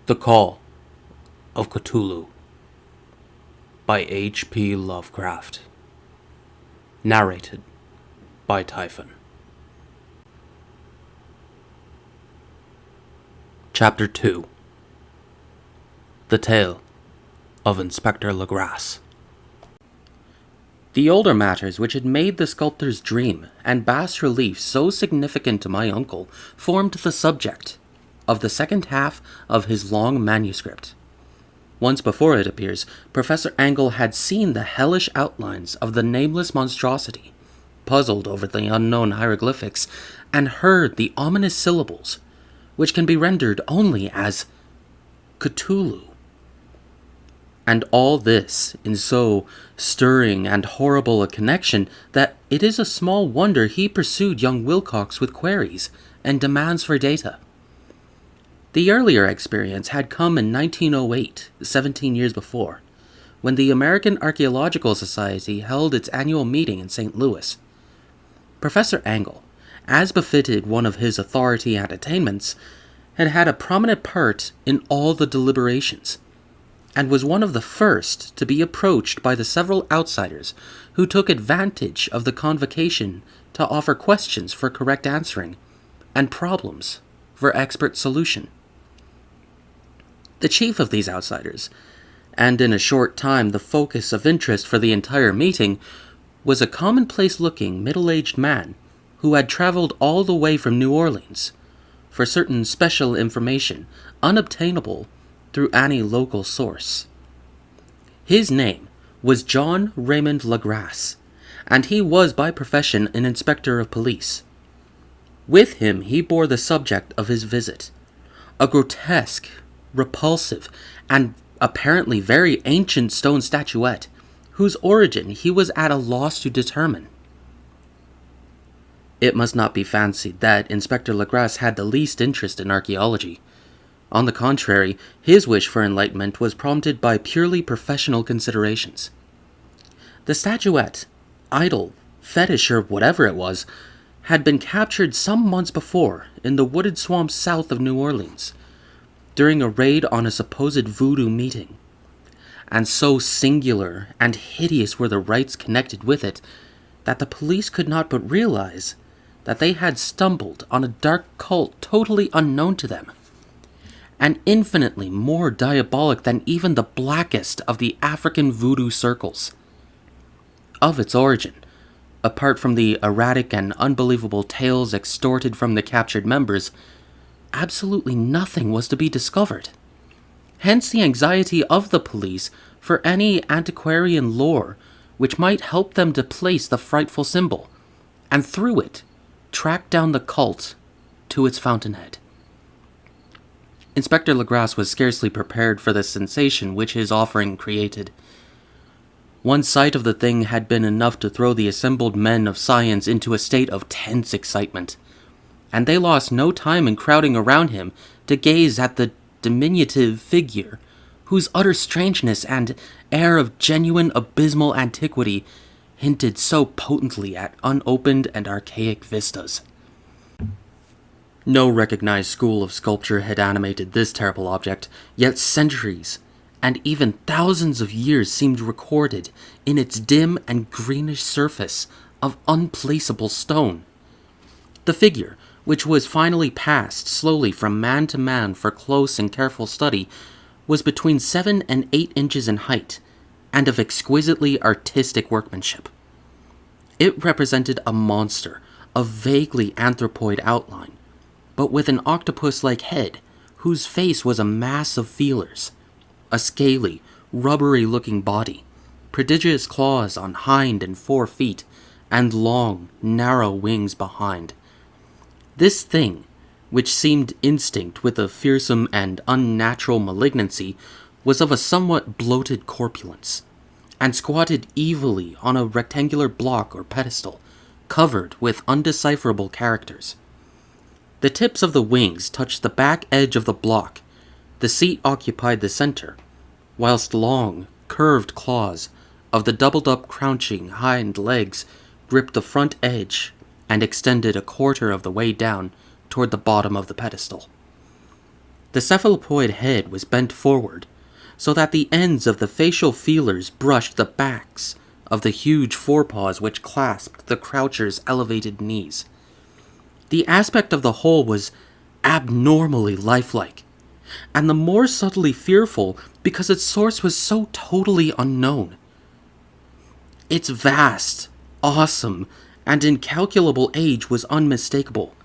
The Call of Cthulhu by H.P. Lovecraft. Narrated by Typhon. Chapter 2. The Tale of Inspector Legrasse. The older matters which had made the sculptor's dream and bas-relief so significant to my uncle formed the subject of the second half of his long manuscript. Once before, it appears, Professor Angle had seen the hellish outlines of the nameless monstrosity, puzzled over the unknown hieroglyphics, and heard the ominous syllables, which can be rendered only as Cthulhu. And all this in so stirring and horrible a connection that it is a small wonder he pursued young Wilcox with queries and demands for data. The earlier experience had come in 1908, 17 years before, when the American Archaeological Society held its annual meeting in St. Louis. Professor Angle, as befitted one of his authority and attainments, had had a prominent part in all the deliberations, and was one of the first to be approached by the several outsiders who took advantage of the convocation to offer questions for correct answering and problems for expert solution. The chief of these outsiders, and in a short time the focus of interest for the entire meeting, was a commonplace-looking middle-aged man who had traveled all the way from New Orleans for certain special information unobtainable through any local source. His name was John Raymond Legrasse, and he was by profession an inspector of police. With him he bore the subject of his visit, a grotesque, repulsive, and apparently very ancient stone statuette, whose origin he was at a loss to determine. It must not be fancied that Inspector Legrasse had the least interest in archaeology. On the contrary, his wish for enlightenment was prompted by purely professional considerations. The statuette, idol, fetish, or whatever it was, had been captured some months before in the wooded swamps south of New Orleans, during a raid on a supposed voodoo meeting, and so singular and hideous were the rites connected with it that the police could not but realize that they had stumbled on a dark cult totally unknown to them, and infinitely more diabolic than even the blackest of the African voodoo circles. Of its origin, apart from the erratic and unbelievable tales extorted from the captured members, absolutely nothing was to be discovered. Hence the anxiety of the police for any antiquarian lore which might help them to place the frightful symbol, and through it, track down the cult to its fountainhead. Inspector Legrasse was scarcely prepared for the sensation which his offering created. One sight of the thing had been enough to throw the assembled men of science into a state of tense excitement, and they lost no time in crowding around him to gaze at the diminutive figure, whose utter strangeness and air of genuine abysmal antiquity hinted so potently at unopened and archaic vistas. No recognized school of sculpture had animated this terrible object, yet centuries, and even thousands of years seemed recorded in its dim and greenish surface of unplaceable stone. The figure, which was finally passed slowly from man to man for close and careful study, was between 7 and 8 inches in height, and of exquisitely artistic workmanship. It represented a monster of vaguely anthropoid outline, but with an octopus-like head, whose face was a mass of feelers, a scaly, rubbery-looking body, prodigious claws on hind and fore feet, and long, narrow wings behind. This thing, which seemed instinct with a fearsome and unnatural malignancy, was of a somewhat bloated corpulence, and squatted evilly on a rectangular block or pedestal, covered with undecipherable characters. The tips of the wings touched the back edge of the block, the seat occupied the center, whilst long, curved claws of the doubled-up crouching hind legs gripped the front edge and extended a quarter of the way down toward the bottom of the pedestal. The The cephalopoid head was bent forward, so that the ends of the facial feelers brushed the backs of the huge forepaws which clasped the croucher's elevated knees. The aspect of the whole was abnormally lifelike, and the more subtly fearful because its source was so totally unknown. Its vast, awesome, and incalculable age was unmistakable,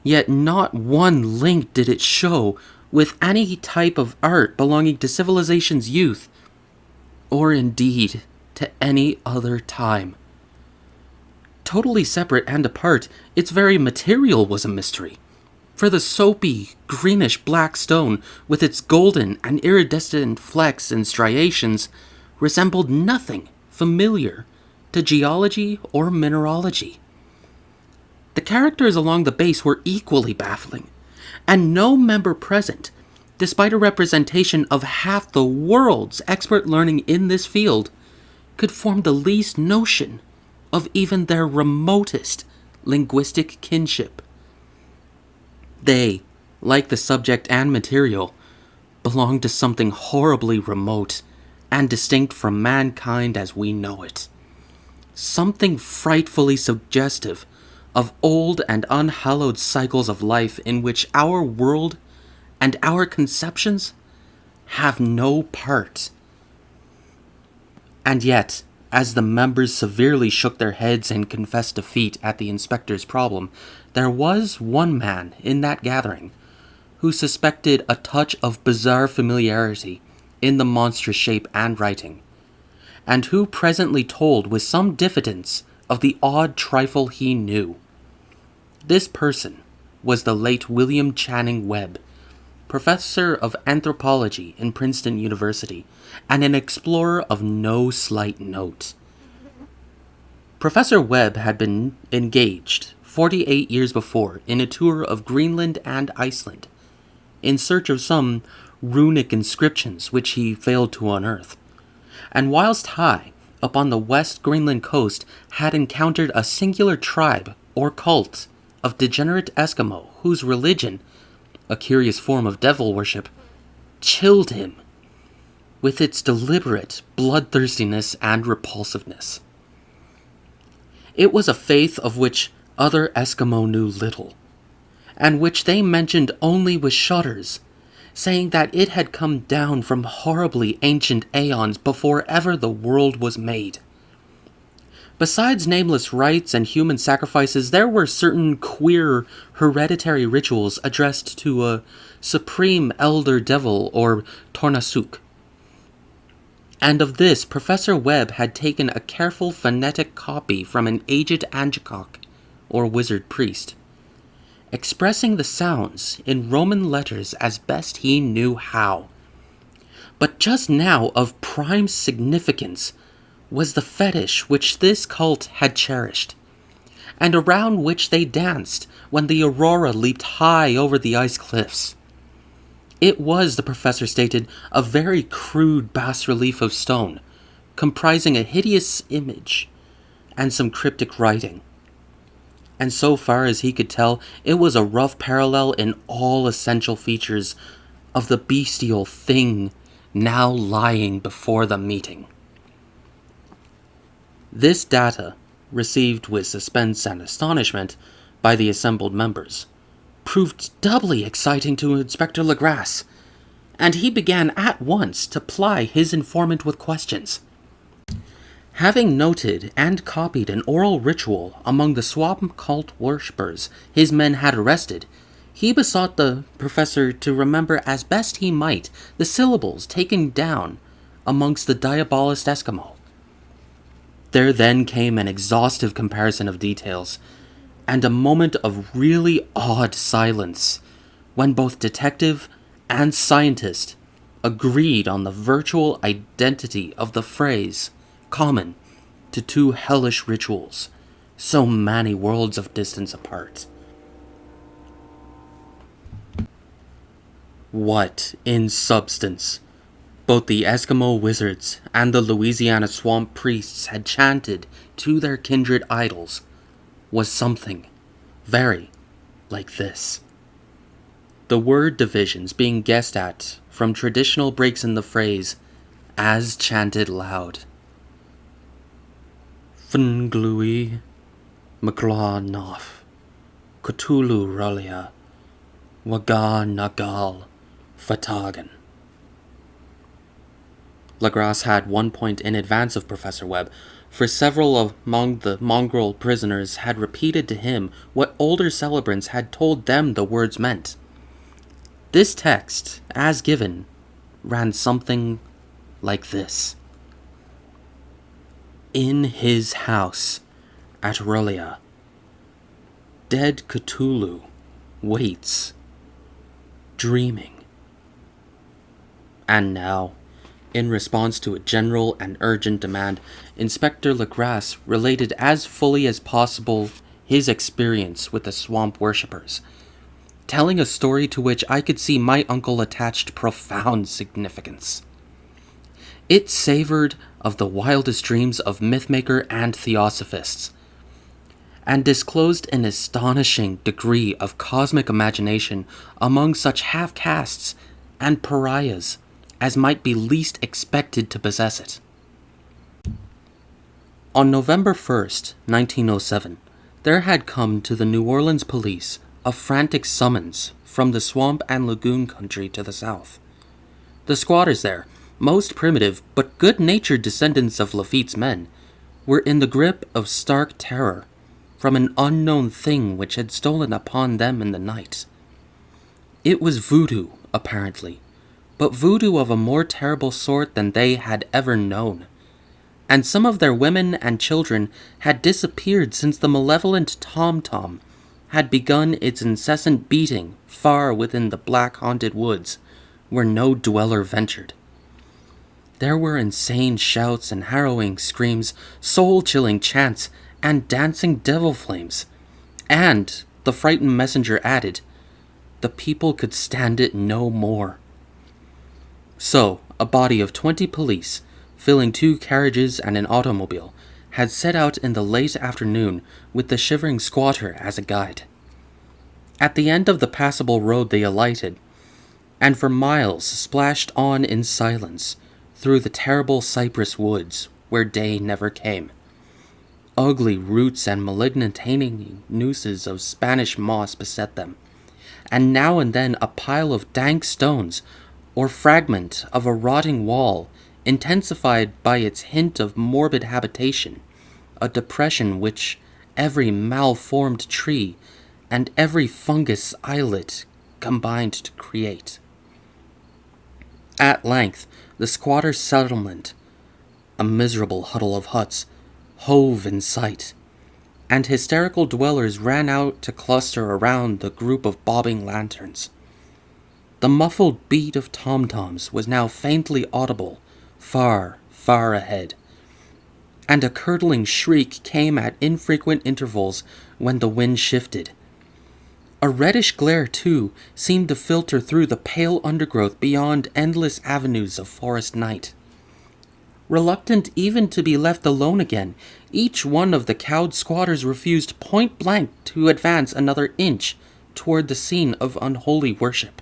yet not one link did it show with any type of art belonging to civilization's youth, or indeed to any other time. Totally separate and apart, its very material was a mystery, for the soapy, greenish-black stone, with its golden and iridescent flecks and striations, resembled nothing familiar to geology or mineralogy. The characters along the base were equally baffling, and no member present, despite a representation of half the world's expert learning in this field, could form the least notion of even their remotest linguistic kinship. They, like the subject and material, belonged to something horribly remote and distinct from mankind as we know it. Something frightfully suggestive of old and unhallowed cycles of life in which our world and our conceptions have no part. And yet, as the members severely shook their heads and confessed defeat at the inspector's problem, there was one man in that gathering who suspected a touch of bizarre familiarity in the monstrous shape and writing, and who presently told with some diffidence of the odd trifle he knew. This person was the late William Channing Webb, professor of anthropology in Princeton University, and an explorer of no slight note. Professor Webb had been engaged 48 years before in a tour of Greenland and Iceland, in search of some runic inscriptions which he failed to unearth, and whilst high up on the West Greenland coast had encountered a singular tribe or cult of degenerate Eskimo whose religion, a curious form of devil worship, chilled him with its deliberate bloodthirstiness and repulsiveness. It was a faith of which other Eskimo knew little, and which they mentioned only with shudders, saying that it had come down from horribly ancient aeons before ever the world was made. Besides nameless rites and human sacrifices, there were certain queer hereditary rituals addressed to a supreme elder devil or Tornasuk. And of this, Professor Webb had taken a careful phonetic copy from an aged Angekok, or wizard priest, expressing the sounds in Roman letters as best he knew how. But just now of prime significance was the fetish which this cult had cherished, and around which they danced when the aurora leaped high over the ice cliffs. It was, the professor stated, a very crude bas-relief of stone, comprising a hideous image and some cryptic writing. And so far as he could tell, it was a rough parallel in all essential features of the bestial thing now lying before the meeting. This data, received with suspense and astonishment by the assembled members, proved doubly exciting to Inspector Legrasse, and he began at once to ply his informant with questions. Having noted and copied an oral ritual among the swamp cult worshippers his men had arrested, he besought the professor to remember as best he might the syllables taken down amongst the diabolist Eskimo. There then came an exhaustive comparison of details, and a moment of really odd silence, when both detective and scientist agreed on the virtual identity of the phrase common to two hellish rituals, so many worlds of distance apart. What, in substance, both the Eskimo wizards and the Louisiana swamp priests had chanted to their kindred idols was something very like this. the word divisions being guessed at from traditional breaks in the phrase, as chanted loud. Fnglui, Mclaw Nof, Cthulhu Rulia, Waga Nagal, Fatagan. Legras had 1 point in advance of Professor Webb, for several among the mongrel prisoners had repeated to him what older celebrants had told them the words meant. This text, as given, ran something like this. In his house at Rulia, dead Cthulhu waits, dreaming. And now, in response to a general and urgent demand, Inspector Legras related as fully as possible his experience with the swamp worshippers, telling a story to which I could see my uncle attached profound significance. It savored of the wildest dreams of mythmaker and theosophists, and disclosed an astonishing degree of cosmic imagination among such half-castes and pariahs as might be least expected to possess it. On November 1st, 1907, there had come to the New Orleans police a frantic summons from the swamp and lagoon country to the south. The squatters there, most primitive but good-natured descendants of Lafitte's men, were in the grip of stark terror from an unknown thing which had stolen upon them in the night. It was voodoo, apparently, but voodoo of a more terrible sort than they had ever known, and some of their women and children had disappeared since the malevolent tom-tom had begun its incessant beating far within the black haunted woods, where no dweller ventured. There were insane shouts and harrowing screams, soul-chilling chants, and dancing devil flames, and, the frightened messenger added, the people could stand it no more. So, a body of 20 police, filling 2 carriages and an automobile, had set out in the late afternoon with the shivering squatter as a guide. At the end of the passable road they alighted, and for miles splashed on in silence through the terrible cypress woods where day never came. Ugly roots and malignant hanging nooses of Spanish moss beset them, and now and then a pile of dank stones or fragment of a rotting wall, intensified by its hint of morbid habitation, a depression which every malformed tree and every fungus islet combined to create. At length, the squatter's settlement, a miserable huddle of huts, hove in sight, and hysterical dwellers ran out to cluster around the group of bobbing lanterns. The muffled beat of tom-toms was now faintly audible, far, far ahead, and a curdling shriek came at infrequent intervals when the wind shifted. A reddish glare, too, seemed to filter through the pale undergrowth beyond endless avenues of forest night. Reluctant even to be left alone again, each one of the cowed squatters refused point-blank to advance another inch toward the scene of unholy worship.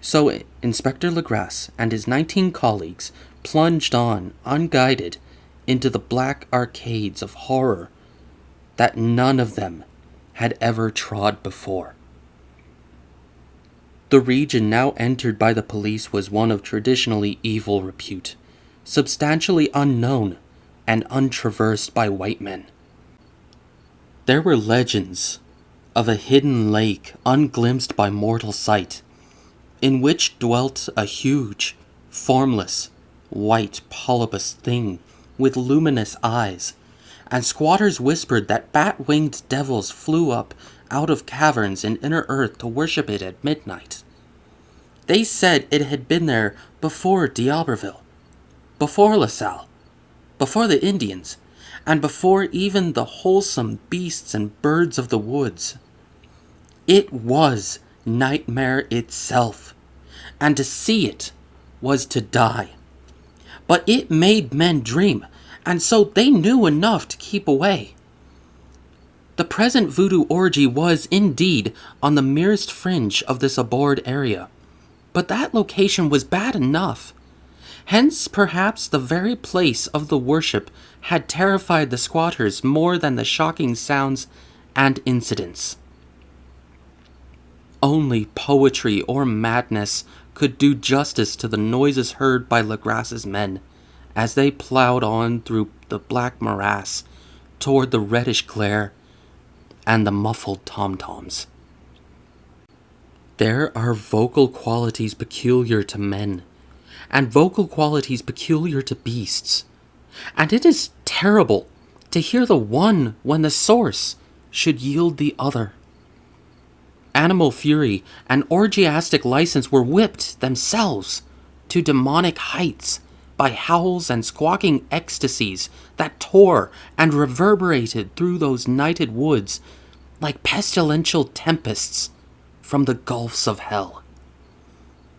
So Inspector Legras and his 19 colleagues plunged on, unguided, into the black arcades of horror that none of them had ever trod before. The region now entered by the police was one of traditionally evil repute, substantially unknown and untraversed by white men. There were legends of a hidden lake unglimpsed by mortal sight, in which dwelt a huge, formless, white polypus thing with luminous eyes, and squatters whispered that bat-winged devils flew up out of caverns in inner earth to worship it at midnight. They said it had been there before D'Iberville, before La Salle, before the Indians, and before even the wholesome beasts and birds of the woods. It was nightmare itself, and to see it was to die. But it made men dream, and so they knew enough to keep away. The present voodoo orgy was, indeed, on the merest fringe of this abhorred area, but that location was bad enough. Hence, perhaps, the very place of the worship had terrified the squatters more than the shocking sounds and incidents. Only poetry or madness could do justice to the noises heard by Legras's men as they plowed on through the black morass toward the reddish glare and the muffled tom-toms. There are vocal qualities peculiar to men, and vocal qualities peculiar to beasts, and it is terrible to hear the one when the source should yield the other. Animal fury and orgiastic license were whipped themselves to demonic heights by howls and squawking ecstasies that tore and reverberated through those nighted woods like pestilential tempests from the gulfs of hell.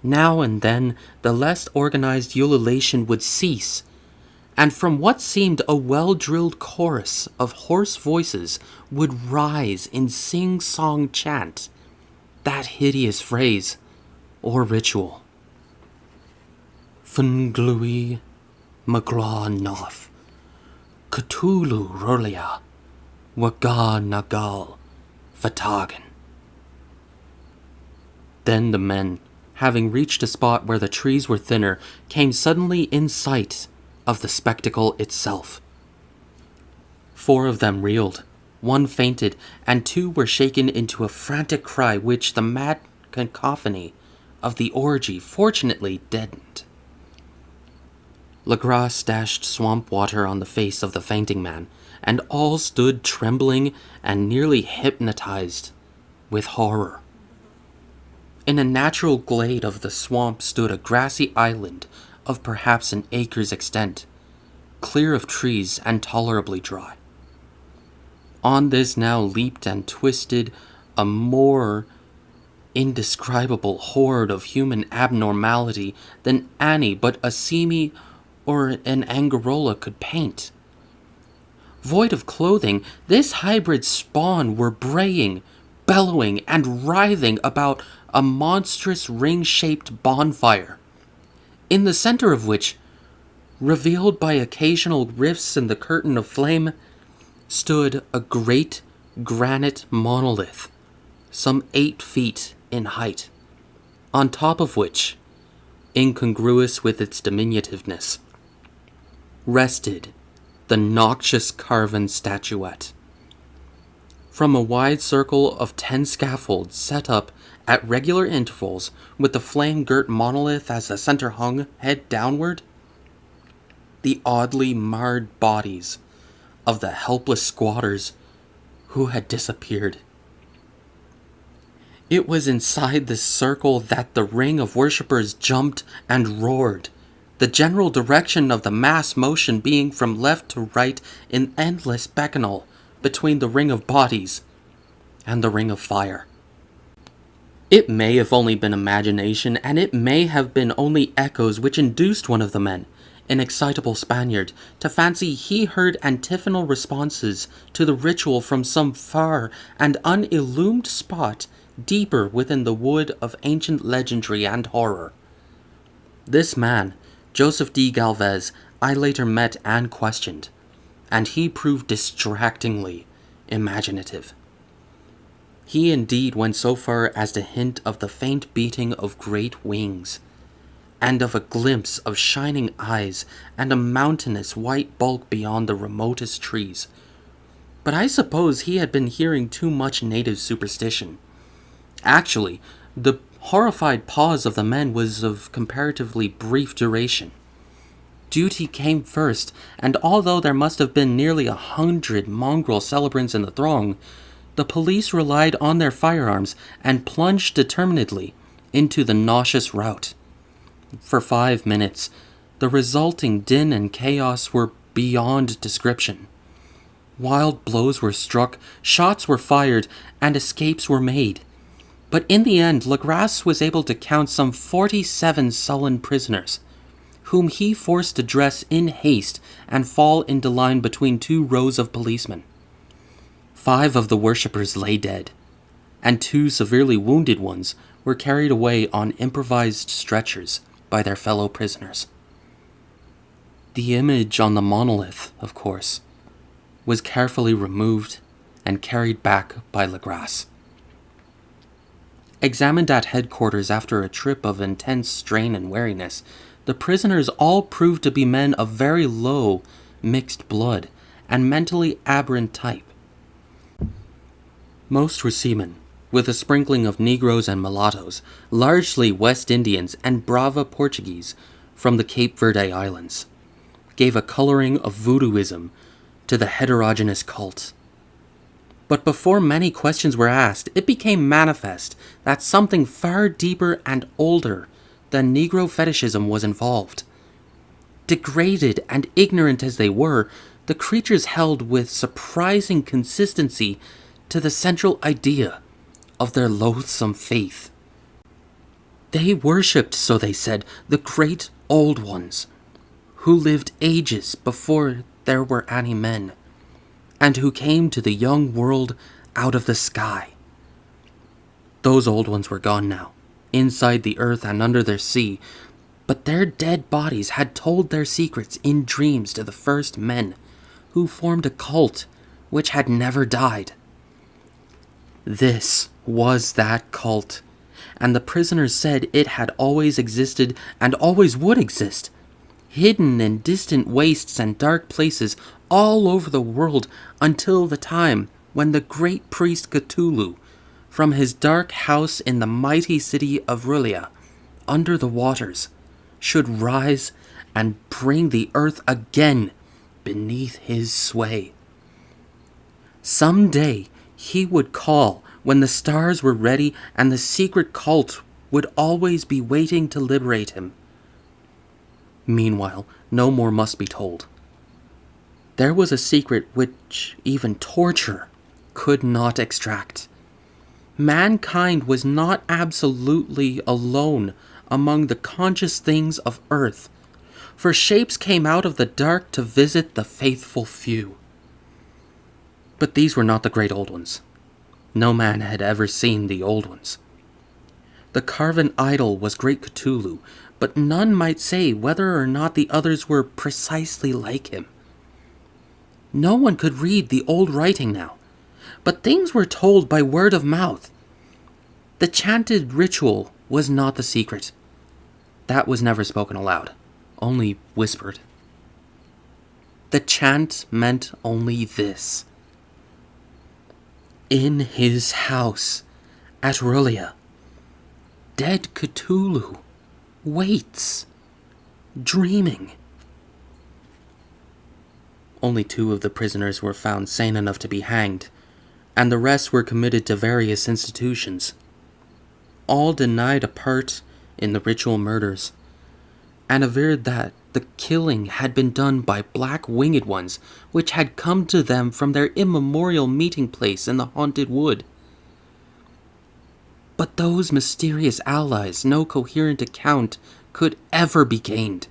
Now and then the less organized ululation would cease, and from what seemed a well-drilled chorus of hoarse voices would rise in sing-song chant that hideous phrase or ritual. Funglui Magra Noth Cthulhu Rolia Waga Nagal Fatagan. Then the men, having reached a spot where the trees were thinner, came suddenly in sight of the spectacle itself. 4 of them reeled, 1 fainted, and 2 were shaken into a frantic cry which the mad cacophony of the orgy fortunately deadened. Legras dashed swamp water on the face of the fainting man, and all stood trembling and nearly hypnotized with horror. In a natural glade of the swamp stood a grassy island of perhaps an acre's extent, clear of trees and tolerably dry. On this now leaped and twisted a more indescribable horde of human abnormality than any but a Simi or an Angarola could paint. Void of clothing, this hybrid spawn were braying, bellowing, and writhing about a monstrous ring-shaped bonfire, in the center of which, revealed by occasional rifts in the curtain of flame, stood a great granite monolith, some 8 feet in height, on top of which, incongruous with its diminutiveness, rested the noxious carven statuette. From a wide circle of 10 scaffolds set up at regular intervals, with the flame-girt monolith as the center hung, head downward, the oddly marred bodies of the helpless squatters who had disappeared. It was inside this circle that the ring of worshippers jumped and roared, the general direction of the mass motion being from left to right in endless bacchanal between the ring of bodies and the ring of fire. It may have only been imagination, and it may have been only echoes which induced one of the men, an excitable Spaniard, to fancy he heard antiphonal responses to the ritual from some far and unillumed spot deeper within the wood of ancient legendary and horror. This man, Joseph D. Galvez, I later met and questioned, and he proved distractingly imaginative. He indeed went so far as to hint of the faint beating of great wings, and of a glimpse of shining eyes and a mountainous white bulk beyond the remotest trees. But I suppose he had been hearing too much native superstition. Actually, the horrified pause of the men was of comparatively brief duration. Duty came first, and although there must have been nearly 100 mongrel celebrants in the throng, the police relied on their firearms and plunged determinedly into the nauseous rout. For 5 minutes, the resulting din and chaos were beyond description. Wild blows were struck, shots were fired, and escapes were made. But in the end, Legras was able to count some 47 sullen prisoners, whom he forced to dress in haste and fall into line between 2 rows of policemen. 5 of the worshippers lay dead, and 2 severely wounded ones were carried away on improvised stretchers by their fellow prisoners. The image on the monolith, of course, was carefully removed and carried back by Legrasse. Examined at headquarters after a trip of intense strain and weariness, the prisoners all proved to be men of very low mixed blood and mentally aberrant type. Most were seamen, with a sprinkling of Negroes and mulattoes, largely West Indians and Brava Portuguese from the Cape Verde Islands, gave a coloring of voodooism to the heterogeneous cult. But before many questions were asked, it became manifest that something far deeper and older than Negro fetishism was involved. Degraded and ignorant as they were, the creatures held with surprising consistency to the central idea of their loathsome faith. They worshipped, so they said, the great old ones, who lived ages before there were any men, and who came to the young world out of the sky. Those old ones were gone now, inside the earth and under the sea, but their dead bodies had told their secrets in dreams to the first men, who formed a cult which had never died. This was that cult, and the prisoners said it had always existed and always would exist, hidden in distant wastes and dark places all over the world until the time when the great priest Cthulhu, from his dark house in the mighty city of Rulia, under the waters, should rise and bring the earth again beneath his sway. Some day he would call when the stars were ready, and the secret cult would always be waiting to liberate him. Meanwhile, no more must be told. There was a secret which even torture could not extract. Mankind was not absolutely alone among the conscious things of earth, for shapes came out of the dark to visit the faithful few. But these were not the great old ones. No man had ever seen the old ones. The carven idol was great Cthulhu, but none might say whether or not the others were precisely like him. No one could read the old writing now, but things were told by word of mouth. The chanted ritual was not the secret. That was never spoken aloud, only whispered. The chant meant only this: in his house at Rulia, dead Cthulhu waits, dreaming. Only 2 of the prisoners were found sane enough to be hanged, and the rest were committed to various institutions. All denied a part in the ritual murders, and averred that the killing had been done by black winged ones which had come to them from their immemorial meeting place in the haunted wood. But those mysterious allies no coherent account could ever be gained.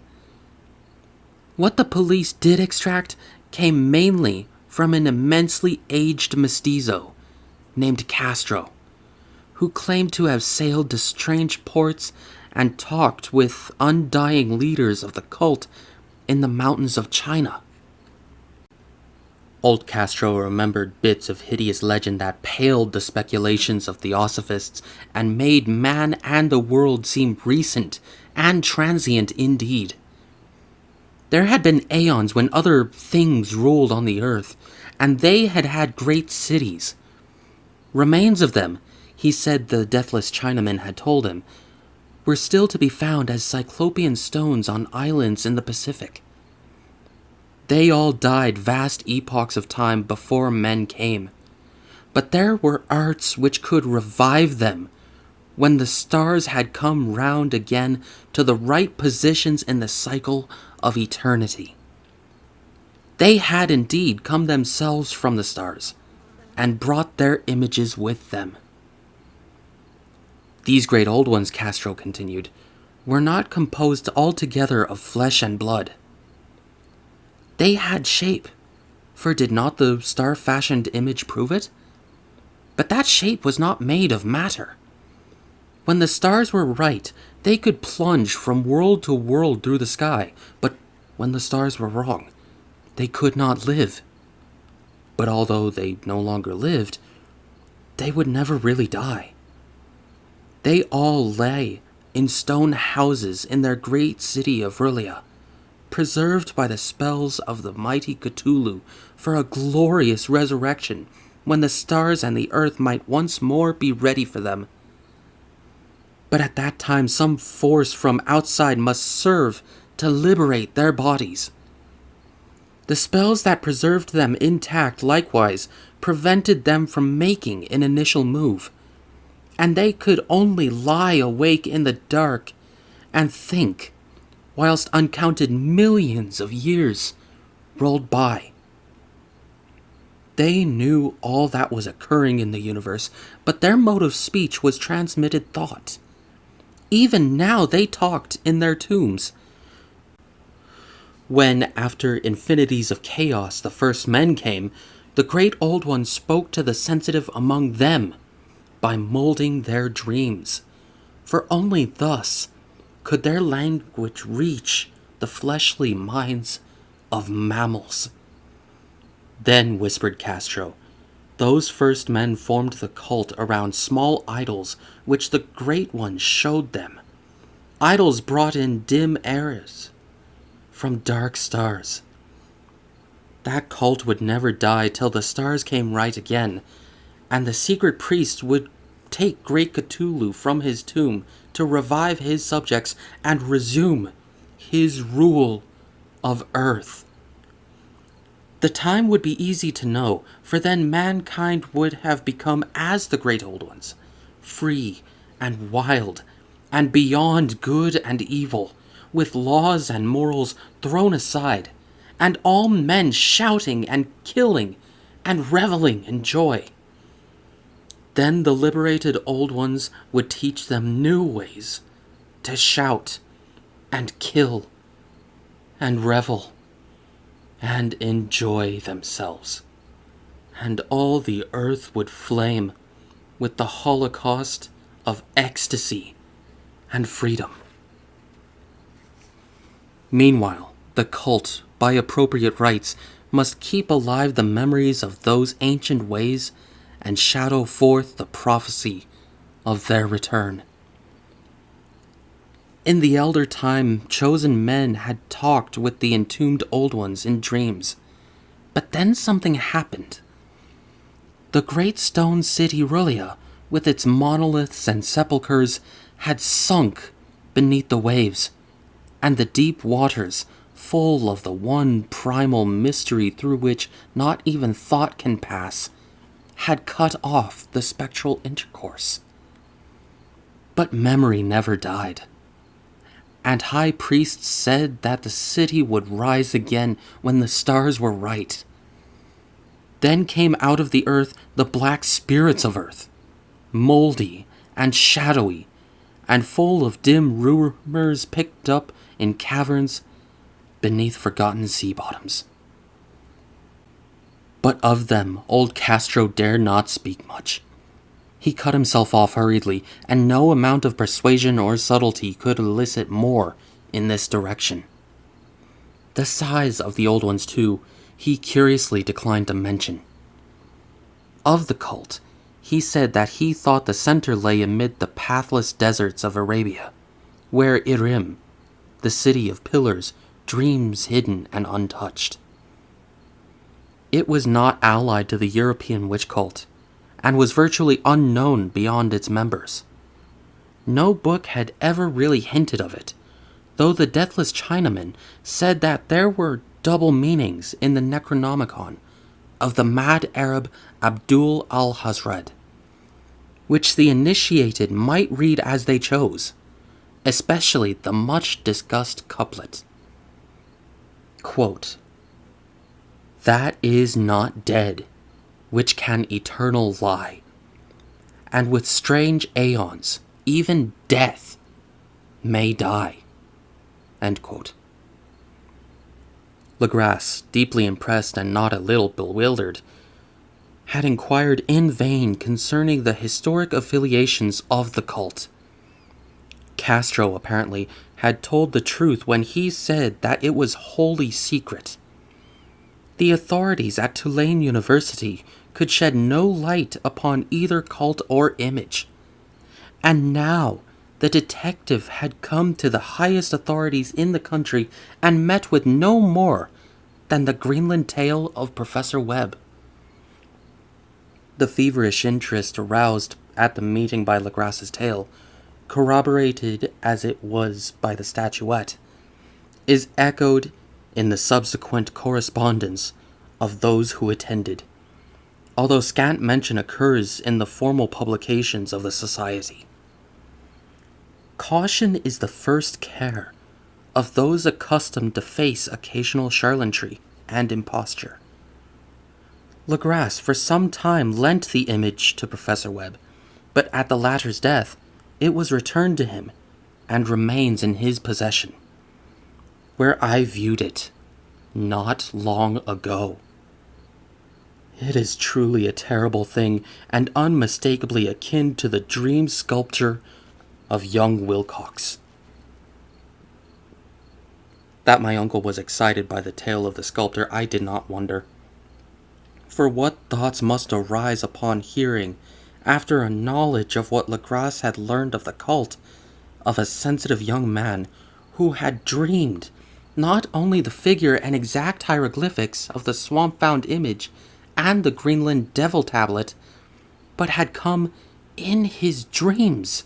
What the police did extract came mainly from an immensely aged mestizo named Castro, who claimed to have sailed to strange ports and talked with undying leaders of the cult in the mountains of China. Old Castro remembered bits of hideous legend that paled the speculations of theosophists and made man and the world seem recent and transient indeed. There had been aeons when other things ruled on the earth, and they had had great cities. Remains of them, he said the deathless Chinaman had told him, were still to be found as cyclopean stones on islands in the Pacific. They all died vast epochs of time before men came, but there were arts which could revive them when the stars had come round again to the right positions in the cycle of eternity. They had indeed come themselves from the stars, and brought their images with them. These great old ones, Castro continued, were not composed altogether of flesh and blood. They had shape, For did not the star-fashioned image prove it? But that shape was not made of matter. When the stars were right, they could plunge from world to world through the sky, but when the stars were wrong, they could not live. But although they no longer lived, they would never really die. They all lay in stone houses in their great city of Rulia, preserved by the spells of the mighty Cthulhu for a glorious resurrection when the stars and the earth might once more be ready for them. But at that time some force from outside must serve to liberate their bodies. The spells that preserved them intact likewise prevented them from making an initial move, and they could only lie awake in the dark and think, whilst uncounted millions of years rolled by. They knew all that was occurring in the universe, but their mode of speech was transmitted thought. Even now they talked in their tombs. When, after infinities of chaos, the first men came, the great old ones spoke to the sensitive among them by molding their dreams, for only thus could their language reach the fleshly minds of mammals. Then, whispered Castro, those first men formed the cult around small idols which the great ones showed them. Idols brought in dim eras from dark stars. That cult would never die till the stars came right again, and the secret priest would take great Cthulhu from his tomb to revive his subjects and resume his rule of Earth. The time would be easy to know, for then mankind would have become as the great old ones, free and wild, and beyond good and evil, with laws and morals thrown aside, and all men shouting and killing and reveling in joy. Then the liberated old ones would teach them new ways to shout and kill and revel and enjoy themselves, and all the earth would flame with the holocaust of ecstasy and freedom. Meanwhile, the cult, by appropriate rites, must keep alive the memories of those ancient ways and shadow forth the prophecy of their return. In the elder time, chosen men had talked with the entombed old ones in dreams. But then something happened. The great stone city Rulia, with its monoliths and sepulchres, had sunk beneath the waves, and the deep waters, full of the one primal mystery through which not even thought can pass, had cut off the spectral intercourse. But memory never died, and high priests said that the city would rise again when the stars were right. Then came out of the earth the black spirits of earth, moldy and shadowy, and full of dim rumors picked up in caverns beneath forgotten sea bottoms. But of them old Castro dared not speak much. He cut himself off hurriedly, and no amount of persuasion or subtlety could elicit more in this direction. The size of the old ones, too, he curiously declined to mention. Of the cult, he said that he thought the center lay amid the pathless deserts of Arabia, where Irim, the city of pillars, dreams hidden and untouched. It was not allied to the European witch cult, and was virtually unknown beyond its members. No book had ever really hinted of it, though the Deathless Chinaman said that there were double meanings in the Necronomicon of the mad Arab Abdul al-Hazred, which the initiated might read as they chose, especially the much-discussed couplet. Quote, "That is not dead, which can eternal lie, and with strange aeons, even death may die." End quote. Legrasse, deeply impressed and not a little bewildered, had inquired in vain concerning the historic affiliations of the cult. Castro, apparently, had told the truth when he said that it was wholly secret. The authorities at Tulane University could shed no light upon either cult or image. And now the detective had come to the highest authorities in the country and met with no more than the Greenland tale of Professor Webb. The feverish interest aroused at the meeting by Legrasse's tale, corroborated as it was by the statuette, is echoed in the subsequent correspondence of those who attended, although scant mention occurs in the formal publications of the Society. Caution is the first care of those accustomed to face occasional charlatanry and imposture. Legrasse for some time lent the image to Professor Webb, but at the latter's death, it was returned to him and remains in his possession, where I viewed it not long ago. It is truly a terrible thing and unmistakably akin to the dream sculpture of young Wilcox. That my uncle was excited by the tale of the sculptor, I did not wonder. For what thoughts must arise upon hearing, after a knowledge of what Legrasse had learned of the cult, of a sensitive young man who had dreamed not only the figure and exact hieroglyphics of the swamp-found image and the Greenland devil tablet, but had come in his dreams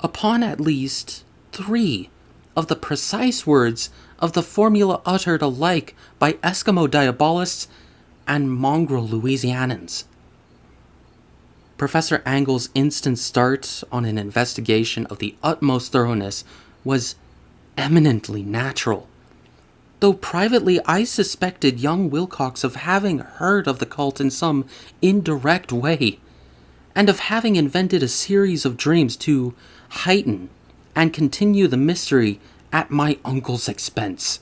upon at least 3 of the precise words of the formula uttered alike by Eskimo diabolists and mongrel Louisianans. Professor Angle's instant start on an investigation of the utmost thoroughness was eminently natural, though privately I suspected young Wilcox of having heard of the cult in some indirect way, and of having invented a series of dreams to heighten and continue the mystery at my uncle's expense.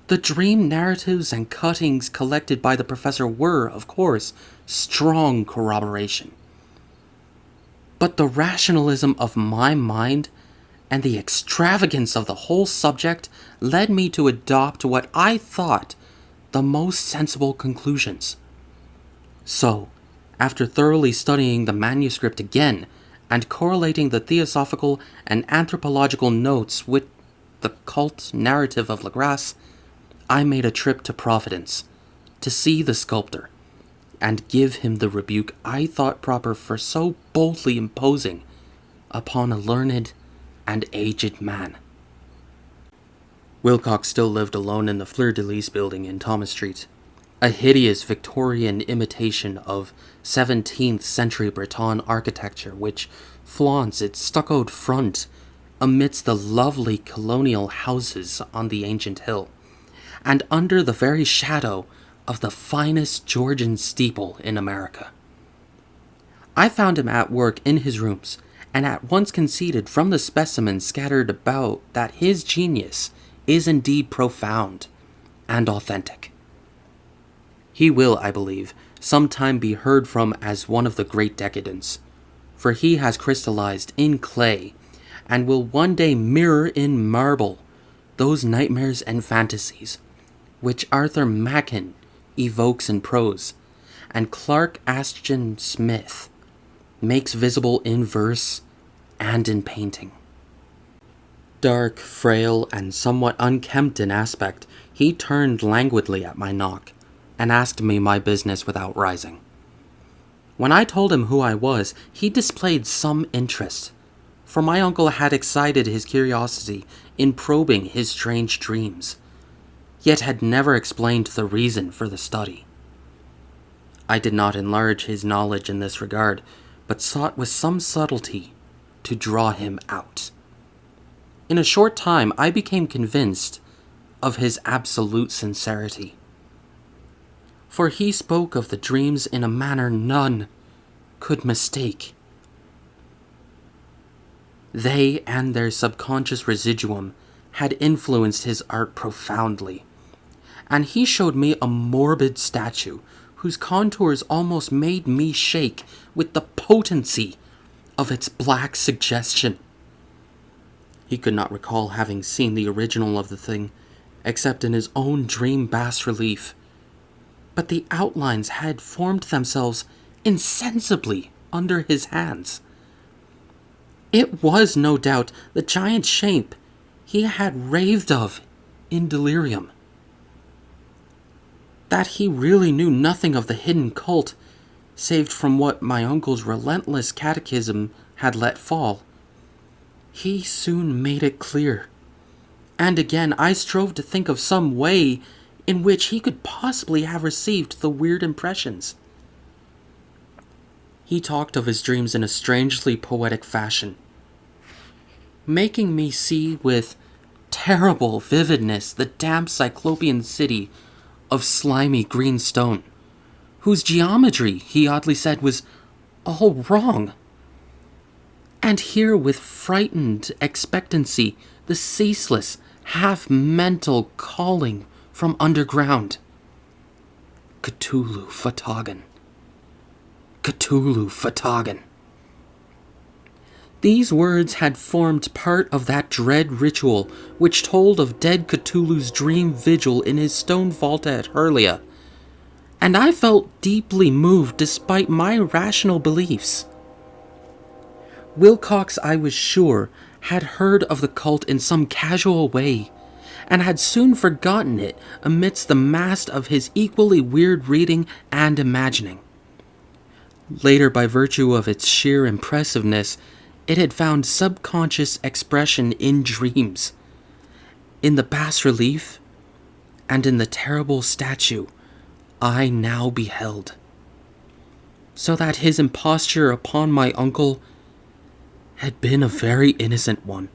The dream narratives and cuttings collected by the professor were, of course, strong corroboration. But the rationalism of my mind and the extravagance of the whole subject led me to adopt what I thought the most sensible conclusions. So, after thoroughly studying the manuscript again and correlating the theosophical and anthropological notes with the cult narrative of Legrasse, I made a trip to Providence to see the sculptor and give him the rebuke I thought proper for so boldly imposing upon a learned and aged man. Wilcox still lived alone in the Fleur-de-Lis building in Thomas Street, a hideous Victorian imitation of 17th century Breton architecture which flaunts its stuccoed front amidst the lovely colonial houses on the ancient hill, and under the very shadow of the finest Georgian steeple in America. I found him at work in his rooms, and at once conceded from the specimens scattered about that his genius is indeed profound and authentic. He will, I believe, sometime be heard from as one of the great decadents, for he has crystallized in clay and will one day mirror in marble those nightmares and fantasies which Arthur Machen evokes in prose, and Clark Ashton Smith makes visible in verse and in painting. Dark, frail, and somewhat unkempt in aspect, he turned languidly at my knock and asked me my business without rising. When I told him who I was, he displayed some interest, for my uncle had excited his curiosity in probing his strange dreams, yet had never explained the reason for the study. I did not enlarge his knowledge in this regard, but sought with some subtlety to draw him out. In a short time, I became convinced of his absolute sincerity, for he spoke of the dreams in a manner none could mistake. They and their subconscious residuum had influenced his art profoundly, and he showed me a morbid statue whose contours almost made me shake with the potency of its black suggestion. He could not recall having seen the original of the thing, except in his own dream bas-relief, but the outlines had formed themselves insensibly under his hands. It was, no doubt, the giant shape he had raved of in delirium. That he really knew nothing of the hidden cult, saved from what my uncle's relentless catechism had let fall, he soon made it clear. And again I strove to think of some way in which he could possibly have received the weird impressions. He talked of his dreams in a strangely poetic fashion, making me see with terrible vividness the damp cyclopean city of slimy green stone, whose geometry, he oddly said, was all wrong. And here, with frightened expectancy, the ceaseless, half-mental calling from underground. Cthulhu Fatagan. Cthulhu Fatagan. These words had formed part of that dread ritual which told of dead Cthulhu's dream vigil in his stone vault at Hurlia, and I felt deeply moved despite my rational beliefs. Wilcox, I was sure, had heard of the cult in some casual way, and had soon forgotten it amidst the mass of his equally weird reading and imagining. Later, by virtue of its sheer impressiveness, it had found subconscious expression in dreams, in the bas-relief, and in the terrible statue I now beheld. So that his imposture upon my uncle had been a very innocent one.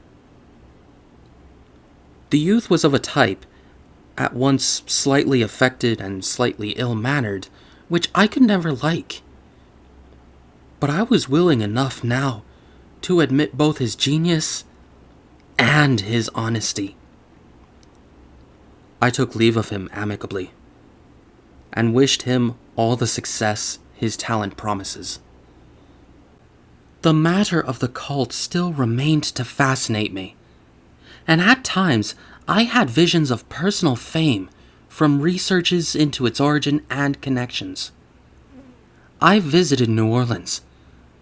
The youth was of a type, at once slightly affected and slightly ill-mannered, which I could never like. But I was willing enough now to admit both his genius and his honesty. I took leave of him amicably, and wished him all the success his talent promises. The matter of the cult still remained to fascinate me, and at times I had visions of personal fame from researches into its origin and connections. I visited New Orleans,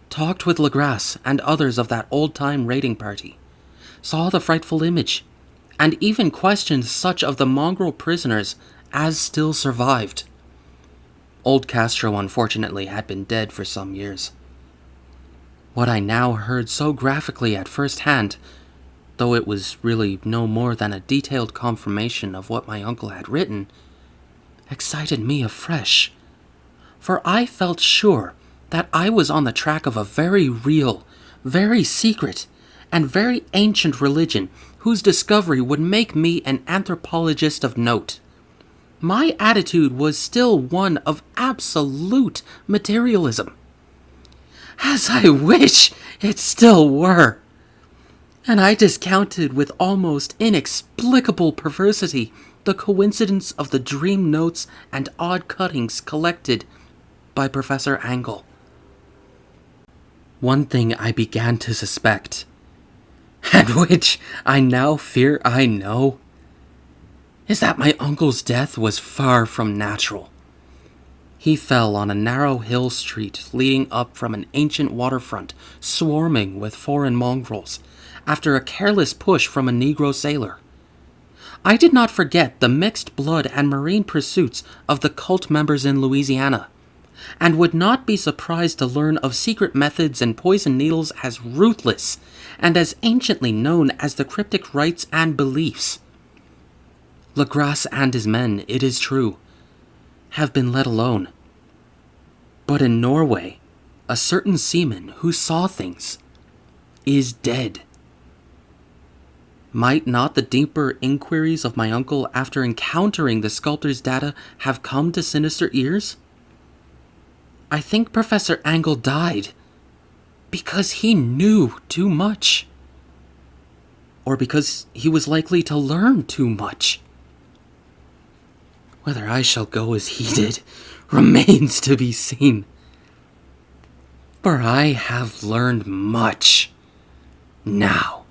talked with Legrasse and others of that old-time raiding party, saw the frightful image, and even questioned such of the mongrel prisoners as still survived. Old Castro, unfortunately, had been dead for some years. What I now heard so graphically at first hand, though it was really no more than a detailed confirmation of what my uncle had written, excited me afresh, for I felt sure that I was on the track of a very real, very secret, and very ancient religion whose discovery would make me an anthropologist of note. My attitude was still one of absolute materialism, as I wish it still were, and I discounted with almost inexplicable perversity the coincidence of the dream notes and odd cuttings collected by Professor Angle. One thing I began to suspect, and which I now fear I know, is that my uncle's death was far from natural. He fell on a narrow hill street leading up from an ancient waterfront swarming with foreign mongrels after a careless push from a Negro sailor. I did not forget the mixed blood and marine pursuits of the cult members in Louisiana, and would not be surprised to learn of secret methods and poison needles as ruthless and as anciently known as the cryptic rites and beliefs. Legrasse and his men, it is true, have been let alone. But in Norway, a certain seaman who saw things is dead. Might not the deeper inquiries of my uncle after encountering the sculptor's data have come to sinister ears? I think Professor Angle died because he knew too much, or because he was likely to learn too much. Whether I shall go as he did remains to be seen. For I have learned much now.